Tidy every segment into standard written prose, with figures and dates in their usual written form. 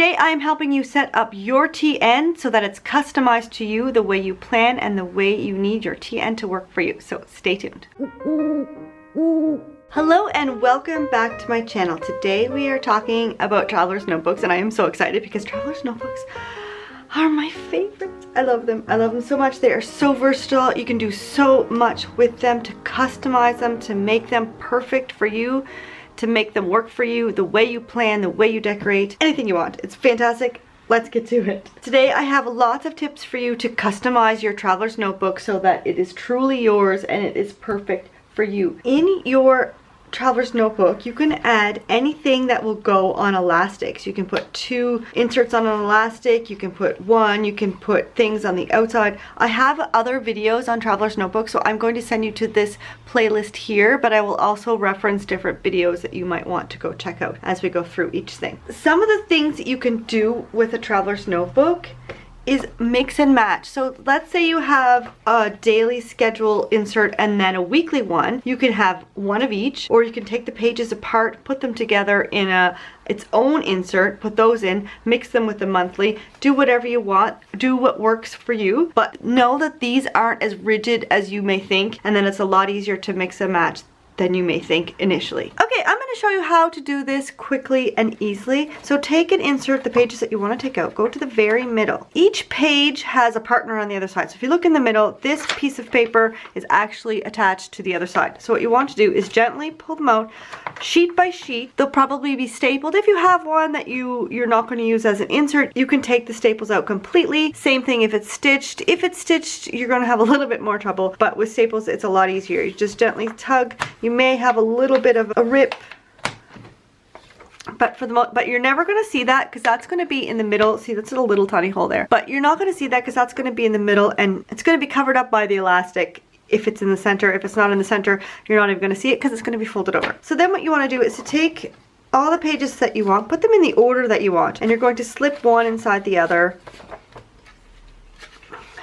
Today I am helping you set up your TN so that it's customized to you the way you plan and the way you need your TN to work for you. So stay tuned. Hello and welcome back to my channel. Today we are talking about traveler's notebooks, and I am so excited because traveler's notebooks are my favorites. I love them. I love them so much. They are so versatile. You can do so much with them to customize them, to make them perfect for you, to make them work for you, the way you plan, the way you decorate, anything you want. It's fantastic. Let's get to it. Today I have lots of tips for you to customize your traveler's notebook so that it is truly yours and it is perfect for you. In your traveler's notebook, you can add anything that will go on elastics. You can put 2 inserts on an elastic, you can put 1, you can put things on the outside. I have other videos on traveler's notebooks, so I'm going to send you to this playlist here, but I will also reference different videos that you might want to go check out as we go through each thing. Some of the things that you can do with a traveler's notebook is mix and match. So let's say you have a daily schedule insert and then a weekly one. You can have one of each, or you can take the pages apart, put them together in its own insert, put those in, mix them with the monthly, do whatever you want, do what works for you, but know that these aren't as rigid as you may think, and then it's a lot easier to mix and match than you may think initially. Okay, I'm going to show you how to do this quickly and easily. So take and insert the pages that you want to take out. Go to the very middle. Each page has a partner on the other side. So if you look in the middle, this piece of paper is actually attached to the other side. So what you want to do is gently pull them out sheet by sheet. They'll probably be stapled. If you have one that you're not going to use as an insert, you can take the staples out completely. Same thing if it's stitched. If it's stitched, you're going to have a little bit more trouble, but with staples, it's a lot easier. You just gently tug. You may have a little bit of a rip, but you're never going to see that because that's going to be in the middle. See, that's a little tiny hole there, but you're not going to see that because that's going to be in the middle, and it's going to be covered up by the elastic if it's in the center. If it's not in the center, you're not even going to see it because it's going to be folded over. So then what you want to do is to take all the pages that you want, put them in the order that you want, and you're going to slip one inside the other.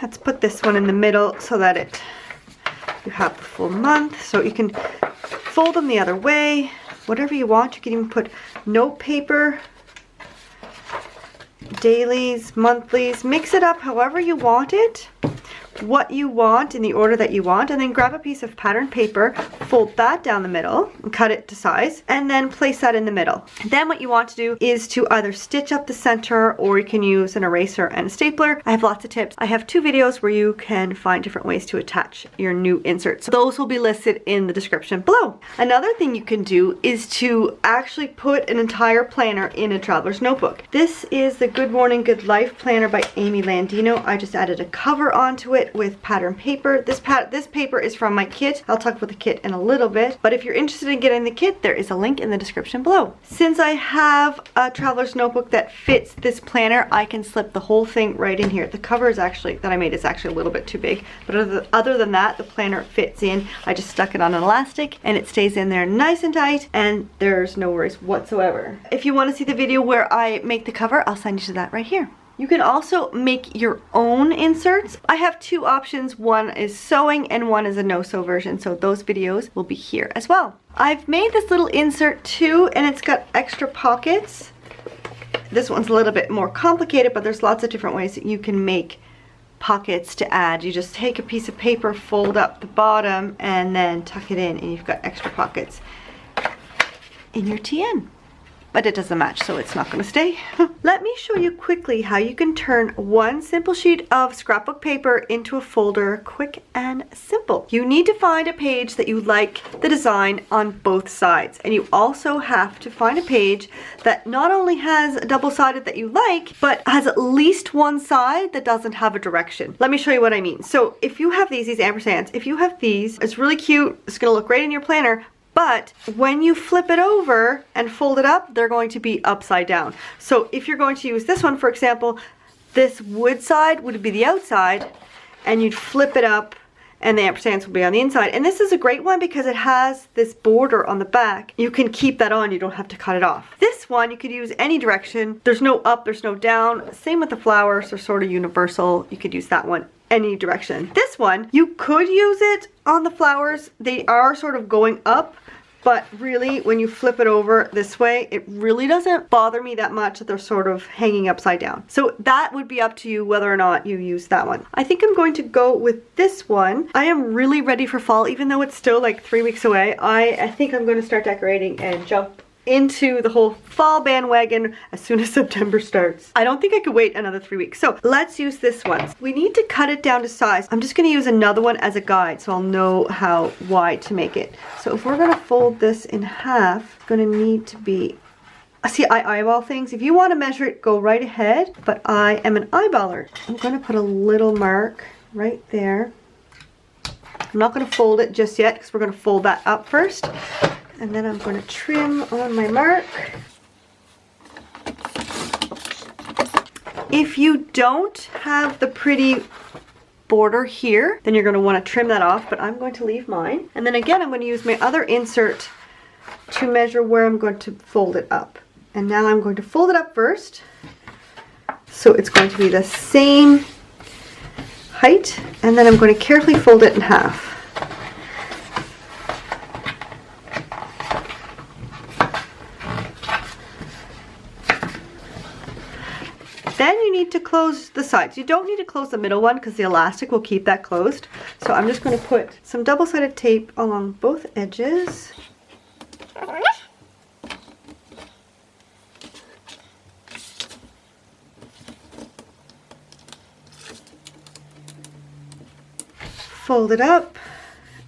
Let's put this one in the middle so that you have the full month. So you can fold them the other way, whatever you want. You can even put note paper, dailies, monthlies, mix it up however you want it, what you want in the order that you want, and then grab a piece of pattern paper, fold that down the middle and cut it to size, and then place that in the middle. Then what you want to do is to either stitch up the center, or you can use an eraser and a stapler. I have lots of tips. I have 2 videos where you can find different ways to attach your new inserts. So those will be listed in the description below. Another thing you can do is to actually put an entire planner in a traveler's notebook. This is the Good Morning Good Life planner by Amy Landino. I just added a cover onto it with pattern paper. This paper is from my kit. I'll talk about the kit in a little bit, but if you're interested in getting the kit, there is a link in the description below. Since I have a traveler's notebook that fits this planner, I can slip the whole thing right in here. The cover is actually that I made is actually a little bit too big, but other than that, the planner fits in. I just stuck it on an elastic and it stays in there nice and tight, and there's no worries whatsoever. If you want to see the video where I make the cover, I'll send you to that right here. You can also make your own inserts. I have 2 options. One is sewing and one is a no-sew version, so those videos will be here as well. I've made this little insert too, and it's got extra pockets. This one's a little bit more complicated, but there's lots of different ways that you can make pockets to add. You just take a piece of paper, fold up the bottom, and then tuck it in, and you've got extra pockets in your TN. But it doesn't match, so it's not going to stay. Let me show you quickly how you can turn one simple sheet of scrapbook paper into a folder, quick and simple. You need to find a page that you like the design on both sides, and you also have to find a page that not only has a double-sided that you like, but has at least one side that doesn't have a direction. Let me show you what I mean. So if you have these ampersands, if you have these, it's really cute. It's going to look great in your planner. But when you flip it over and fold it up, they're going to be upside down. So if you're going to use this one, for example, this wood side would be the outside, and you'd flip it up and the ampersands will be on the inside. And this is a great one because it has this border on the back. You can keep that on, you don't have to cut it off. This one you could use any direction. There's no up, there's no down. Same with the flowers, they're sort of universal. You could use that one any direction. This one, you could use it on the flowers. They are sort of going up, But really, when you flip it over this way, it really doesn't bother me that much that they're sort of hanging upside down. So that would be up to you whether or not you use that one. I think I'm going to go with this one. I am really ready for fall, even though it's still like 3 weeks away. I think I'm going to start decorating and jump into the whole fall bandwagon as soon as September starts. I don't think I could wait another 3 weeks. So let's use this one. We need to cut it down to size. I'm just going to use another one as a guide so I'll know how wide to make it. So if we're going to fold this in half, it's going to need to be, see, I eyeball things. If you want to measure it, go right ahead, but I am an eyeballer. I'm going to put a little mark right there. I'm not going to fold it just yet because we're going to fold that up first. And then I'm going to trim on my mark. If you don't have the pretty border here, then you're going to want to trim that off, but I'm going to leave mine. And then again, I'm going to use my other insert to measure where I'm going to fold it up. And now I'm going to fold it up first. So it's going to be the same height, and then I'm going to carefully fold it in half. Then you need to close the sides. You don't need to close the middle one because the elastic will keep that closed. So I'm just going to put some double-sided tape along both edges. Fold it up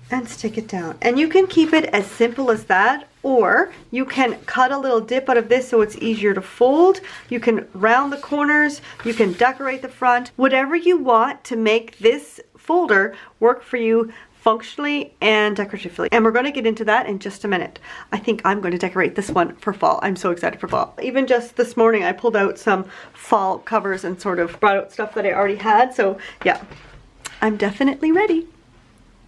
and stick it down. And you can keep it as simple as that, or you can cut a little dip out of this so it's easier to fold. You can round the corners, you can decorate the front, whatever you want to make this folder work for you functionally and decoratively. And we're going to get into that in just a minute. I think I'm going to decorate this one for fall. I'm so excited for fall. Even just this morning I pulled out some fall covers and sort of brought out stuff that I already had. So yeah, I'm definitely ready.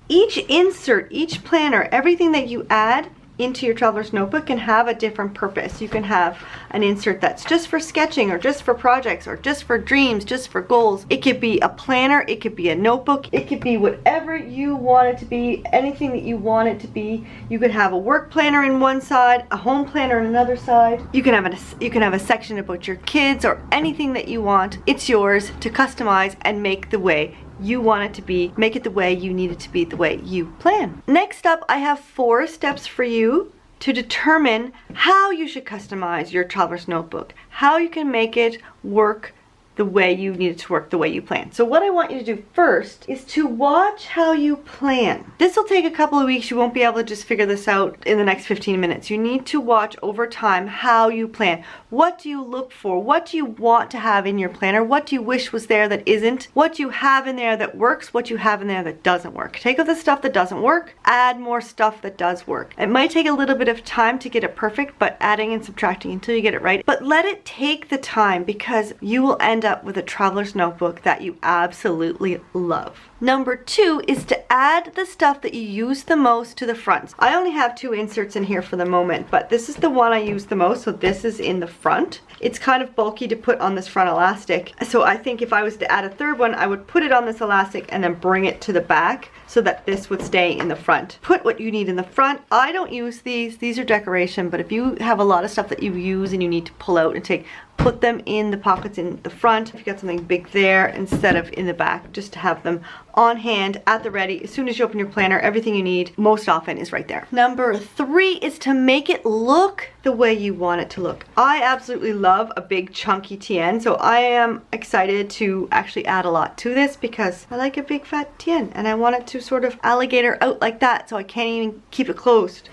Each insert, each planner, everything that you add into your traveler's notebook can have a different purpose. You can have an insert that's just for sketching or just for projects or just for dreams, just for goals. It could be a planner, it could be a notebook, it could be whatever you want it to be, anything that you want it to be. You could have a work planner in one side, a home planner in another side. You can have a section about your kids or anything that you want. It's yours to customize and make the way you want it to be, make it the way you need it to be, the way you plan. Next up, I have 4 steps for you to determine how you should customize your traveler's notebook, how you can make it work the way you need it to work, the way you plan. So what I want you to do first is to watch how you plan. This will take a couple of weeks. You won't be able to just figure this out in the next 15 minutes. You need to watch over time how you plan. What do you look for? What do you want to have in your planner? What do you wish was there that isn't? What do you have in there that works? What do you have in there that doesn't work? Take out the stuff that doesn't work, add more stuff that does work. It might take a little bit of time to get it perfect, but adding and subtracting until you get it right. But let it take the time because you will end up with a traveler's notebook that you absolutely love. Number 2 is to add the stuff that you use the most to the front. I only have 2 inserts in here for the moment, but this is the one I use the most, so this is in the front. It's kind of bulky to put on this front elastic, so I think if I was to add a third one, I would put it on this elastic and then bring it to the back so that this would stay in the front. Put what you need in the front. I don't use these are decoration, but if you have a lot of stuff that you use and you need to pull out and take, put them in the pockets in the front. If you got something big there instead of in the back, just to have them on hand at the ready. As soon as you open your planner, everything you need most often is right there. Number 3 is to make it look the way you want it to look. I absolutely love a big chunky TN, so I am excited to actually add a lot to this because I like a big fat TN and I want it to sort of alligator out like that so I can't even keep it closed.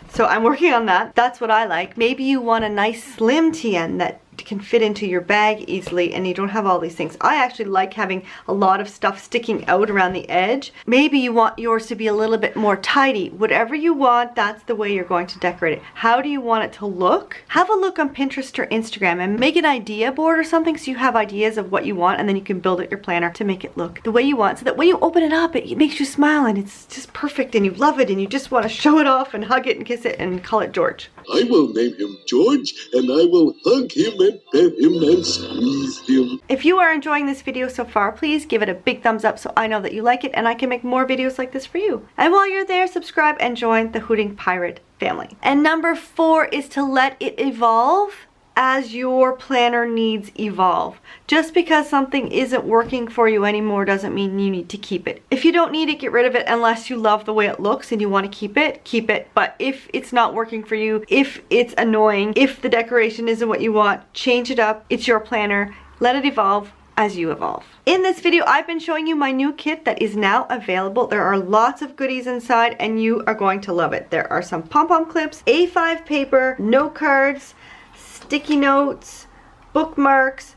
So I'm working on that. That's what I like. Maybe you want a nice slim TN that can fit into your bag easily and you don't have all these things. I actually like having a lot of stuff sticking out around the edge. Maybe you want yours to be a little bit more tidy. Whatever you want, that's the way you're going to decorate it. How do you want it to look? Have a look on Pinterest or Instagram and make an idea board or something so you have ideas of what you want and then you can build out your planner to make it look the way you want so that when you open it up, it makes you smile and it's just perfect and you love it and you just want to show it off and hug it and kiss it and call it George. I will name him George and I will hug him and pet him and squeeze him. If you are enjoying this video so far, please give it a big thumbs up so I know that you like it and I can make more videos like this for you. And while you're there, subscribe and join the Hooting Pirate family. And number 4 is to let it evolve as your planner needs evolve. Just because something isn't working for you anymore doesn't mean you need to keep it. If you don't need it, get rid of it unless you love the way it looks and you want to keep it, keep it. But if it's not working for you, if it's annoying, if the decoration isn't what you want, change it up. It's your planner. Let it evolve as you evolve. In this video, I've been showing you my new kit that is now available. There are lots of goodies inside and you are going to love it. There are some pom-pom clips, A5 paper, note cards, sticky notes, bookmarks,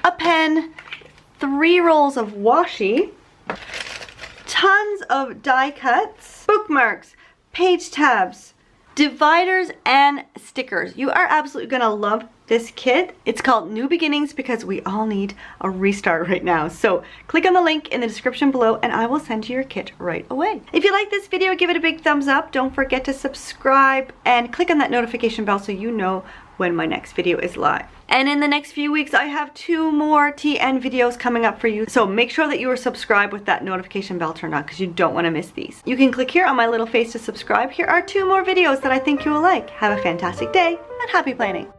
a pen, 3 rolls of washi, tons of die cuts, bookmarks, page tabs, dividers, and stickers. You are absolutely gonna love this kit. It's called New Beginnings because we all need a restart right now. So click on the link in the description below and I will send you your kit right away. If you like this video, give it a big thumbs up. Don't forget to subscribe and click on that notification bell so you know when my next video is live. And in the next few weeks, I have 2 more TN videos coming up for you. So make sure that you are subscribed with that notification bell turned on because you don't want to miss these. You can click here on my little face to subscribe. Here are 2 more videos that I think you will like. Have a fantastic day and happy planning.